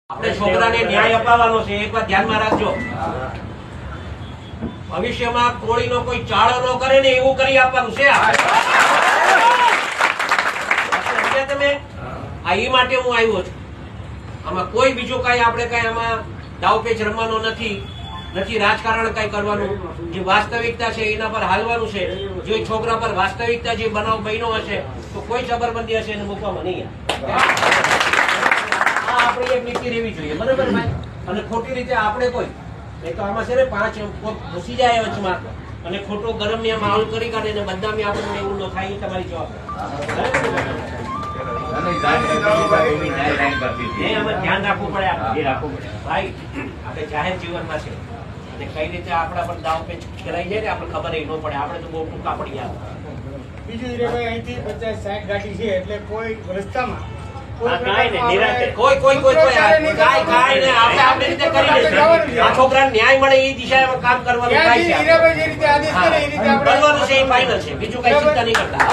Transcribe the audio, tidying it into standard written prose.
આપણે છોકરાને ન્યાય અપાવવાનો છે, એક વાત ધ્યાનમાં રાખજો. ભવિષ્યમાં કોળીનો કોઈ ચાળો ન કરે ને એવું કરી આપવાનું છે. તમે એ માટે હું આવ્યો છું. આમાં કોઈ બીજું કઈ આપણે કઈ આમાં દાવપેચ રમવાનો નથી રાજકારણ કઈ કરવાનું. જે વાસ્તવિકતા છે એના પર હાલવાનું છે. જો છોકરા પર વાસ્તવિકતા જે બનાવ બન્યો હશે તો કોઈ જબરબંધી હશે એને મૂકવામાં નહીં. આપણી એક નીતિ રહેવી જોઈએ, બરોબર ભાઈ. અને ખોટી રીતે આપણે કોઈ નહીં તો આમાં છે ને 5 ઘૂસી જાય વચમાં અને ખોટો ગરમ ને માહોલ કરી કાઢે ને બદનામી આપણને એવું ન થાય. એ તમારી જવાબદારી. ધ્યાન રાખવું પડે, ભાઈ. આપણે જાહેર જીવનમાં છે અને કઈ રીતે આપણા પર દાવ પેચ કરાઈ જાય ને આપણે ખબર ન પડે. આપણે તો બહુ ટૂંકા પડી જાય. બીજું અહીંથી 50-60 ગાડી છે એટલે કોઈ રસ્તામાં છોકરાને ન્યાય મળે એ દિશામાં કામ કરવાનું થાય છે. બીજું કઈ ચિંતા નહીં કરતા.